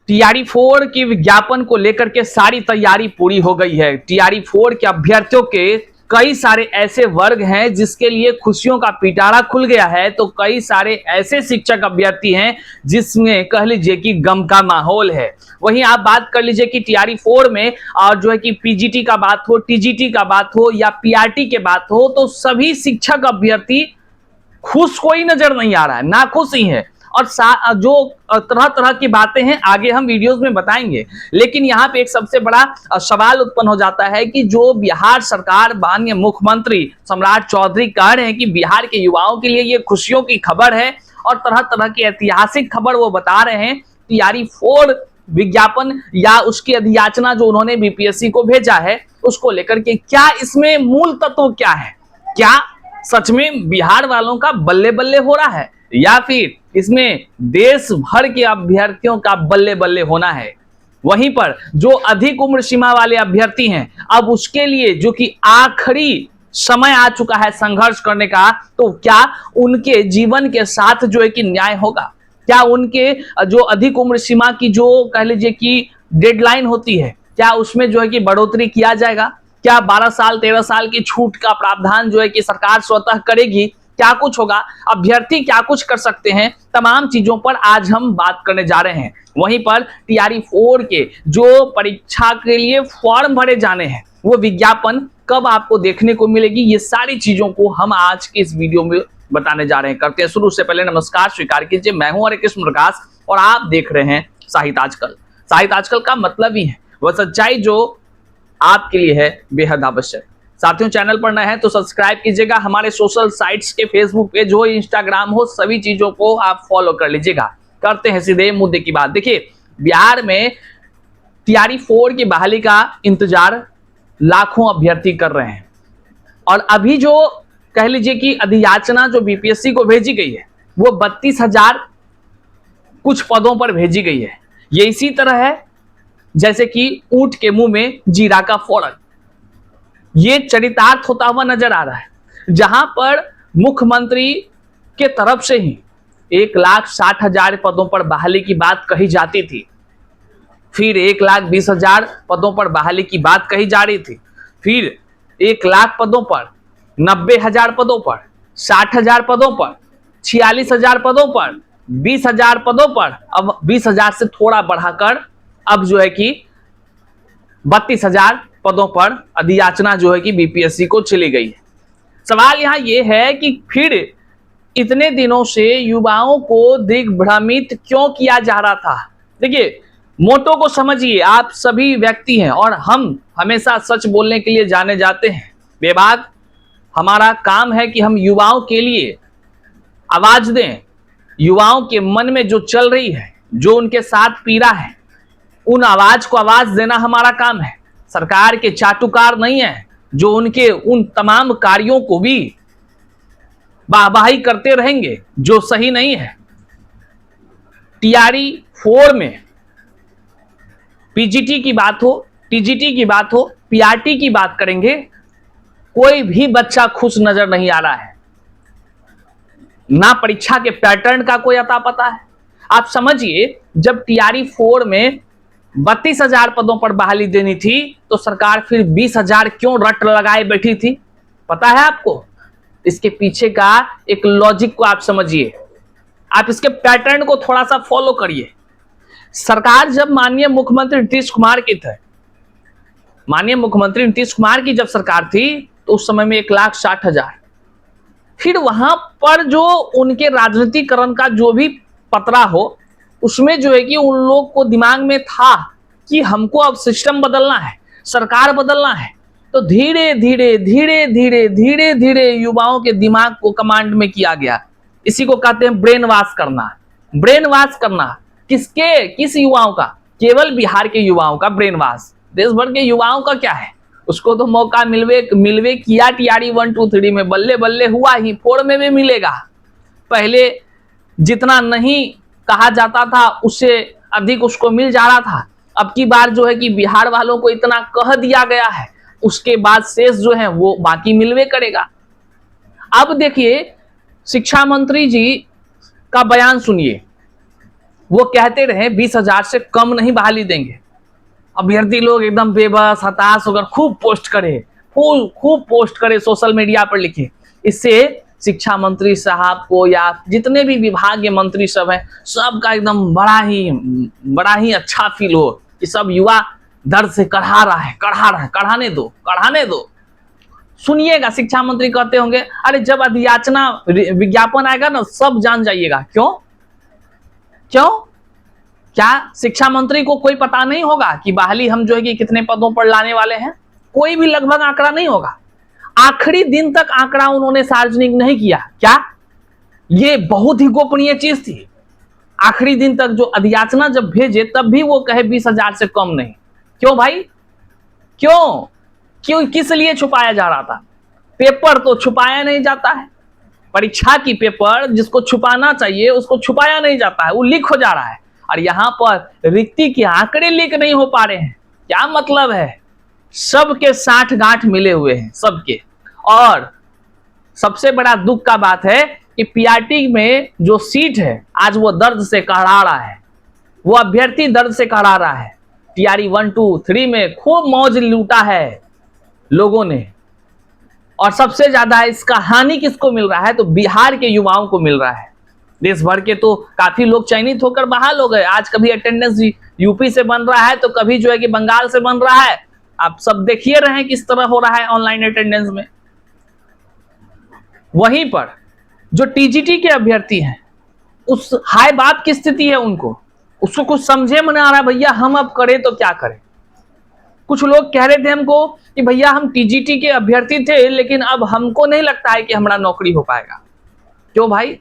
TRE 4 की विज्ञापन को लेकर के सारी तैयारी पूरी हो गई है। टीआरई 4 के अभ्यर्थियों के कई सारे ऐसे वर्ग हैं जिसके लिए खुशियों का पिटारा खुल गया है, तो कई सारे ऐसे शिक्षक अभ्यर्थी हैं जिसमें कह लीजिए कि गम का माहौल है। वहीं आप बात कर लीजिए कि टीआरई 4 में और जो है कि पीजीटी का बात हो, टीजीटी का बात हो या पीआरटी के बात हो, तो सभी शिक्षक अभ्यर्थी खुश कोई नजर नहीं आ रहा है, नाखुश ही है। और जो तरह तरह की बातें हैं आगे हम वीडियोस में बताएंगे, लेकिन यहाँ पे एक सबसे बड़ा सवाल उत्पन्न हो जाता है कि जो बिहार सरकार माननीय मुख्यमंत्री सम्राट चौधरी कह रहे हैं कि बिहार के युवाओं के लिए ये खुशियों की खबर है और तरह तरह की ऐतिहासिक खबर वो बता रहे हैं। टीआरई 4 विज्ञापन या उसकी अधियाचना जो उन्होंने बीपीएससी को भेजा है उसको लेकर के क्या इसमें मूल तत्व क्या है? क्या सच में बिहार वालों का बल्ले बल्ले हो रहा है या फिर इसमें देश भर के अभ्यर्थियों का बल्ले बल्ले होना है? वहीं पर जो अधिक उम्र सीमा वाले अभ्यर्थी हैं, अब उसके लिए जो कि आखिरी समय आ चुका है संघर्ष करने का, तो क्या उनके जीवन के साथ जो है कि न्याय होगा? क्या उनके जो अधिक उम्र सीमा की जो कह लीजिए कि डेडलाइन होती है, क्या उसमें जो है कि बढ़ोतरी किया जाएगा? क्या 12 साल 13 साल की छूट का प्रावधान जो है कि सरकार स्वतः करेगी? क्या कुछ होगा? अभ्यर्थी क्या कुछ कर सकते हैं? तमाम चीजों पर आज हम बात करने जा रहे हैं। वहीं पर टीआरई 4 के जो परीक्षा के लिए फॉर्म भरे जाने हैं वो विज्ञापन कब आपको देखने को मिलेगी, ये सारी चीजों को हम आज के इस वीडियो में बताने जा रहे हैं। करते हैं शुरू से पहले नमस्कार स्वीकार कीजिए, मैं हूं हरे कृष्ण प्रकाश और आप देख रहे हैं साहित्य आजकल। साहित्य आजकल का मतलब ही है वह सच्चाई जो आपके लिए है बेहद आवश्यक। साथियों, चैनल पर नए हैं तो सब्सक्राइब कीजिएगा, हमारे सोशल साइट्स के फेसबुक पेज हो, इंस्टाग्राम हो, सभी चीजों को आप फॉलो कर लीजिएगा। करते हैं सीधे मुद्दे की बात। देखिए, बिहार में टीआरई 4 की बहाली का इंतजार लाखों अभ्यर्थी कर रहे हैं और अभी जो कह लीजिए कि अधियाचना जो बीपीएससी को भेजी गई है वो 32,000 कुछ पदों पर भेजी गई है। ये इसी तरह है जैसे कि ऊंट के मुंह में जीरा का फोड़न, ये चरितार्थ होता हुआ नजर आ रहा है। जहां पर मुख्यमंत्री के तरफ से ही 1,60,000 पदों पर बहाली की बात कही जाती थी, फिर 1,20,000 पदों पर बहाली की बात कही जा रही थी, फिर 1,00,000 पदों पर, 90,000 पदों पर, 60,000 पदों पर, 46,000 पदों पर, 20,000 पदों पर, अब 20,000 से थोड़ा बढ़ाकर अब जो है कि 32,000 पदों पर अधियाचना जो है कि बीपीएससी को चली गई है। सवाल यहां यह है कि फिर इतने दिनों से युवाओं को दिग्भ्रमित क्यों किया जा रहा था? देखिए, मोटो को समझिए, आप सभी व्यक्ति हैं और हम हमेशा सच बोलने के लिए जाने जाते हैं। बेबाक हमारा काम है कि हम युवाओं के लिए आवाज दें, युवाओं के मन में जो चल रही है, जो उनके साथ पीड़ा है, उन आवाज को आवाज देना हमारा काम है। सरकार के चाटुकार नहीं है जो उनके उन तमाम कार्यों को भी वाहवाही करते रहेंगे जो सही नहीं है। टीआरई 4 में पीजीटी की बात हो, टीजीटी की बात हो, पीआरटी की बात करेंगे, कोई भी बच्चा खुश नजर नहीं आ रहा है। ना परीक्षा के पैटर्न का कोई अता पता है। आप समझिए, जब टीआरई 4 में 32,000 पदों पर बहाली देनी थी तो सरकार फिर 20,000 क्यों रट लगाए बैठी थी? पता है आपको? इसके पीछे का एक लॉजिक को आप समझिए, आप इसके पैटर्न को थोड़ा सा फॉलो करिए। सरकार जब माननीय मुख्यमंत्री नीतीश कुमार की थे, माननीय मुख्यमंत्री नीतीश कुमार की जब सरकार थी तो उस समय में 1,60,000, फिर वहां पर जो उनके राजनीतिकरण का जो भी पतरा हो उसमें जो है कि उन लोग को दिमाग में था कि हमको अब सिस्टम बदलना है, सरकार बदलना है, तो धीरे धीरे धीरे धीरे धीरे धीरे युवाओं के दिमाग को कमांड में किया गया। इसी को कहते हैं ब्रेन वॉश करना। ब्रेन वॉश करना किसके, किस युवाओं का? केवल बिहार के युवाओं का ब्रेन वॉश। देश भर के युवाओं का क्या है? उसको तो मौका मिलवे किया टीआरई 1 2 3 में, बल्ले बल्ले हुआ ही 4 में भी मिलेगा। पहले जितना नहीं कहा जाता था उससे अधिक उसको मिल जा रहा था। अब की बार जो है कि बिहार वालों को इतना कह दिया गया है, उसके बाद शेष जो है वो बाकी मिलवे करेगा। अब देखिए, शिक्षा मंत्री जी का बयान सुनिए। वो कहते रहे 20,000 से कम नहीं बहाली देंगे। अभ्यर्थी लोग एकदम बेबस हताश होकर खूब पोस्ट करे, खूब पोस्ट करे, सोशल मीडिया पर लिखे। इससे शिक्षा मंत्री साहब को या जितने भी विभाग के मंत्री सब हैं, सबका एकदम बड़ा ही अच्छा फील हो कि सब युवा दर्द से कढ़ा रहा है, कढ़ाने दो। सुनिएगा, शिक्षा मंत्री कहते होंगे, अरे जब अधियाचना विज्ञापन आएगा ना, सब जान जाइएगा। क्यों? क्या शिक्षा मंत्री को कोई पता नहीं होगा कि बहाली हम जो है कि कितने पदों पर लाने वाले हैं? कोई भी लगभग आंकड़ा नहीं होगा। आखिरी दिन तक आंकड़ा उन्होंने सार्वजनिक नहीं किया। क्या? ये बहुत ही गोपनीय चीज थी। आखिरी दिन तक जो अधियाचना जब भेजे तब भी वो कहे 20,000 से कम नहीं। क्यों भाई? क्यों किस लिए छुपाया जा रहा था? पेपर तो छुपाया नहीं जाता है। परीक्षा की पेपर जिसको छुपाना चाहिए उसको छुपाया नहीं जाता है, वो लीक हो जा रहा है। और यहां पर रिक्ति के आंकड़े लीक नहीं हो पा रहे हैं। क्या मतलब है? सबके 60 गांठ मिले हुए हैं, सबके। और सबसे बड़ा दुख का बात है कि पीआरटी में जो सीट है आज वो दर्द से कढ़ा रहा है, वो अभ्यर्थी दर्द से कढ़ा रहा है। टीआरई 1, 2, 3 में खूब मौज लूटा है लोगों ने। और सबसे ज्यादा इसका हानि किसको मिल रहा है? तो बिहार के युवाओं को मिल रहा है। देश भर के तो काफी लोग चयनित होकर बहाल हो गए। आज कभी अटेंडेंस यूपी से बन रहा है तो कभी जो है कि बंगाल से बन रहा है। आप सब देखिए रहे हैं किस तरह हो रहा है ऑनलाइन अटेंडेंस में। वहीं पर जो टीजीटी के अभ्यर्थी हैं, उस हाय बाप की स्थिति है उनको, उसको कुछ समझे में नहीं आ रहा, भैया हम अब करें तो क्या करें। कुछ लोग कह रहे थे हमको कि भैया हम टीजीटी के अभ्यर्थी थे लेकिन अब हमको नहीं लगता है कि हमारा नौकरी हो पाएगा। क्यों भाई?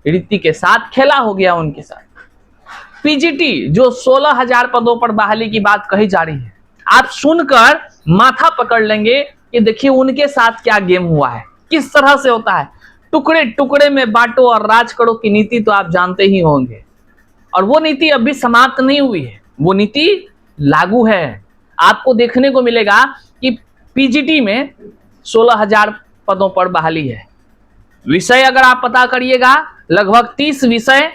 रिक्ति के साथ खेला हो गया उनके साथ। पीजीटी जो 16,000 पदों पर बहाली की बात कही जा रही है, आप सुनकर माथा पकड़ लेंगे कि देखिए उनके साथ क्या गेम हुआ है, किस तरह से होता है। टुकड़े टुकड़े में बांटो और राज करो की नीति तो आप जानते ही होंगे। और वो नीति अभी समाप्त नहीं हुई है, वो नीति लागू है। आपको देखने को मिलेगा कि पीजीटी में 16,000 पदों पर बहाली है। विषय अगर आप पता करिएगा, लगभग 30 विषय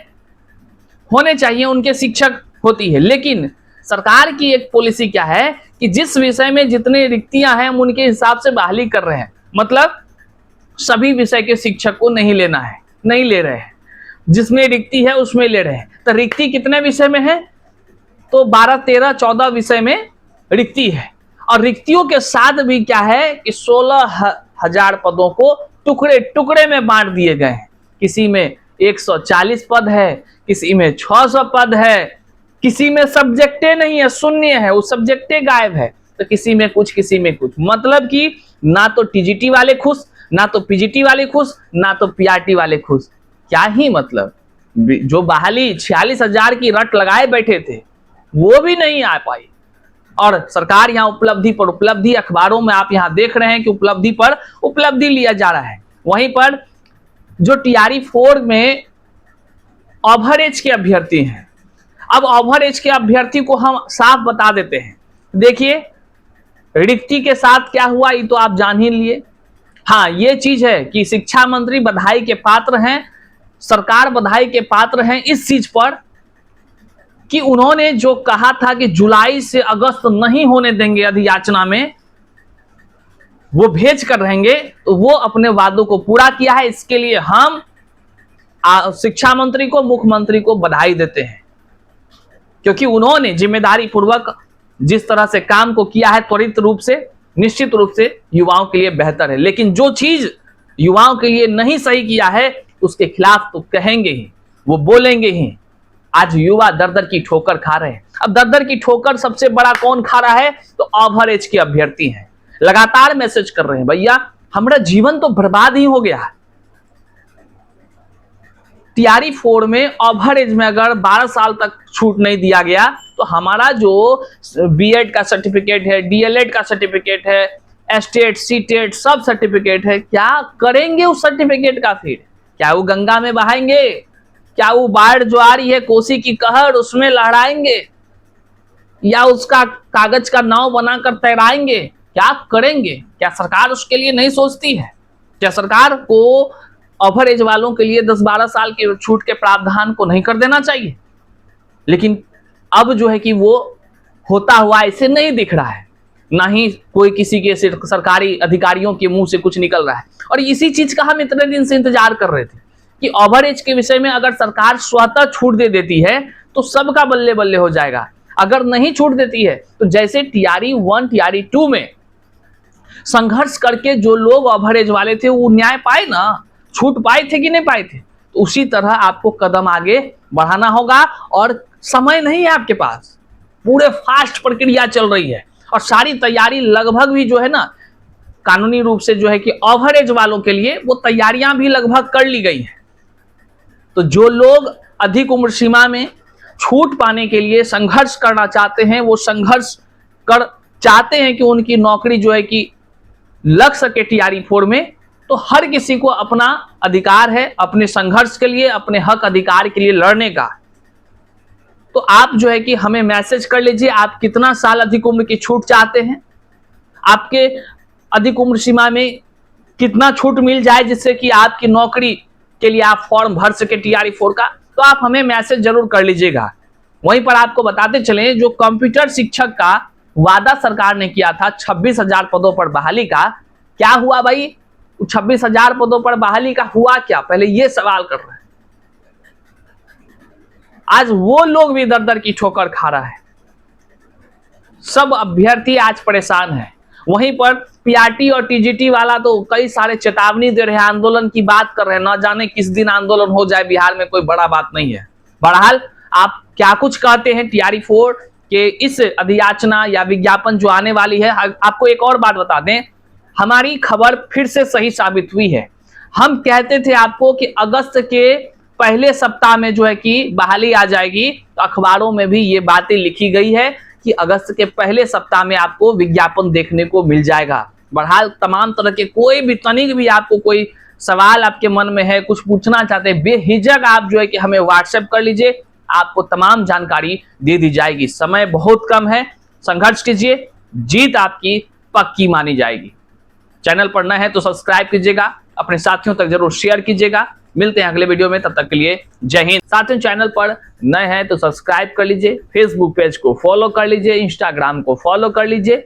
होने चाहिए, उनके शिक्षक होती है। लेकिन सरकार की एक पॉलिसी क्या है कि जिस विषय में जितने रिक्तियां हैं हम उनके हिसाब से बहाली कर रहे हैं। मतलब सभी विषय के शिक्षक को नहीं लेना है, नहीं ले रहे हैं। जिसमें रिक्ति है उसमें ले रहे हैं। तो रिक्ति कितने विषय में है? तो 12, 13, 14 विषय में रिक्ति है। और रिक्तियों के साथ भी क्या है कि 16,000 पदों को टुकड़े टुकड़े में बांट दिए गए हैं। किसी में 140 पद है, किसी में 600 पद है, किसी में सब्जेक्टे नहीं है, शून्य है, वो सब्जेक्टे गायब है। तो किसी में कुछ, किसी में कुछ। मतलब कि ना तो टीजीटी वाले खुश, ना तो पीजीटी वाले खुश, ना तो पीआरटी वाले खुश। क्या ही मतलब। जो बहाली 46,000 की रट लगाए बैठे थे वो भी नहीं आ पाई। और सरकार यहाँ उपलब्धि पर उपलब्धि, अखबारों में आप यहाँ देख रहे हैं कि उपलब्धि पर उपलब्धि लिया जा रहा है। वहीं पर जो टीआरई 4 में ओवरएज के अभ्यर्थी हैं, अब ओवरएज के अभ्यर्थी को हम साफ बता देते हैं। देखिए रिक्ति के साथ क्या हुआ ये तो आप जान ही लिए। हाँ, ये चीज है कि शिक्षा मंत्री बधाई के पात्र हैं, सरकार बधाई के पात्र हैं इस चीज पर कि उन्होंने जो कहा था कि जुलाई से अगस्त नहीं होने देंगे अधियाचना में, वो भेज कर रहेंगे, तो वो अपने वादों को पूरा किया है। इसके लिए हम शिक्षा मंत्री को, मुख्यमंत्री को बधाई देते हैं, क्योंकि उन्होंने जिम्मेदारी पूर्वक जिस तरह से काम को किया है, त्वरित रूप से, निश्चित रूप से युवाओं के लिए बेहतर है। लेकिन जो चीज युवाओं के लिए नहीं सही किया है उसके खिलाफ तो कहेंगे ही, वो बोलेंगे ही। आज युवा दर दर की ठोकर खा रहे हैं। अब दर दर की ठोकर सबसे बड़ा कौन खा रहा है? तो ओवरएज के अभ्यर्थी हैं। लगातार मैसेज कर रहे हैं, भैया हमारा जीवन तो बर्बाद ही हो गया है। टीआरई 4 में ओवरएज में अगर 12 साल तक छूट नहीं दिया गया तो हमारा जो बीएड का सर्टिफिकेट है, डीएलएड का सर्टिफिकेट है, एस्टेट, सीटेट सब सर्टिफिकेट है, क्या करेंगे उस सर्टिफिकेट का? फिर क्या वो गंगा में बहाएंगे? क्या वो बाढ़ जो आ रही है, कोसी की कहर, उसमें लहराएंगे? या उसका कागज का नाव बनाकर तैराएंगे? क्या करेंगे? क्या सरकार उसके लिए नहीं सोचती है? क्या सरकार को ओवरएज वालों के लिए 10-12 साल की छूट के प्रावधान को नहीं कर देना चाहिए? लेकिन अब जो है कि वो होता हुआ ऐसे नहीं दिख रहा है, ना ही कोई किसी के सरकारी अधिकारियों के मुंह से कुछ निकल रहा है। और इसी चीज का हम इतने दिन से इंतजार कर रहे थे कि ओवर एज के विषय में अगर सरकार स्वतः छूट दे देती है तो सबका बल्ले बल्ले हो जाएगा। अगर नहीं छूट देती है तो जैसे टीआरई 1 टीआरई 2 में संघर्ष करके जो लोग ओवर एज वाले थे वो न्याय पाए ना, छूट पाए थे कि नहीं पाए थे, तो उसी तरह आपको कदम आगे बढ़ाना होगा। और समय नहीं है आपके पास, पूरे फास्ट प्रक्रिया चल रही है और सारी तैयारी लगभग भी जो है ना कानूनी रूप से जो है कि ओवर एज वालों के लिए वो तैयारियां भी लगभग कर ली गई हैं। तो जो लोग अधिक उम्र सीमा में छूट पाने के लिए संघर्ष करना चाहते हैं, वो संघर्ष कर चाहते हैं कि उनकी नौकरी जो है कि लग सके टीआरई 4 में, तो हर किसी को अपना अधिकार है अपने संघर्ष के लिए, अपने हक अधिकार के लिए लड़ने का। तो आप जो है कि हमें मैसेज कर लीजिए आप कितना साल अधिक उम्र की छूट चाहते हैं, आपके अधिक उम्र सीमा में कितना छूट मिल जाए जिससे कि आपकी नौकरी के लिए आप फॉर्म भर सके टीआरई 4 का, तो आप हमें मैसेज जरूर कर लीजिएगा। वहीं पर आपको बताते चलें जो कंप्यूटर शिक्षक का वादा सरकार ने किया था 26,000 पदों पर बहाली का, क्या हुआ भाई? 26,000 पदों पर बहाली का हुआ क्या? पहले यह सवाल कर रहे हैं। आज वो लोग भी दर दर की ठोकर खा रहा है, सब अभ्यर्थी आज परेशान है। वहीं पर पीआरटी और टीजीटी वाला तो कई सारे चेतावनी दे रहे हैं, आंदोलन की बात कर रहे हैं, ना जाने किस दिन आंदोलन हो जाए, बिहार में कोई बड़ा बात नहीं है। बहरहाल आप क्या कुछ कहते हैं टीआरई 4 के इस अधियाचना या विज्ञापन जो आने वाली है? आपको एक और बात बता दें, हमारी खबर फिर से सही साबित हुई है। हम कहते थे आपको कि अगस्त के पहले सप्ताह में जो है कि बहाली आ जाएगी, तो अखबारों में भी ये बातें लिखी गई है कि अगस्त के पहले सप्ताह में आपको विज्ञापन देखने को मिल जाएगा। बहरहाल तमाम तरह के कोई भी तनिक भी आपको कोई सवाल आपके मन में है, कुछ पूछना चाहते हैं, बेहिचक आप जो है कि हमें व्हाट्सएप कर लीजिए, आपको तमाम जानकारी दे दी जाएगी। समय बहुत कम है, संघर्ष कीजिए, जीत आपकी पक्की मानी जाएगी। चैनल पर नए हैं तो सब्सक्राइब कीजिएगा, अपने साथियों तक जरूर शेयर कीजिएगा। मिलते हैं अगले वीडियो में, तब तक के लिए जय हिंद। साथियों चैनल पर नए हैं तो सब्सक्राइब कर लीजिए, फेसबुक पेज को फॉलो कर लीजिए, इंस्टाग्राम को फॉलो कर लीजिए।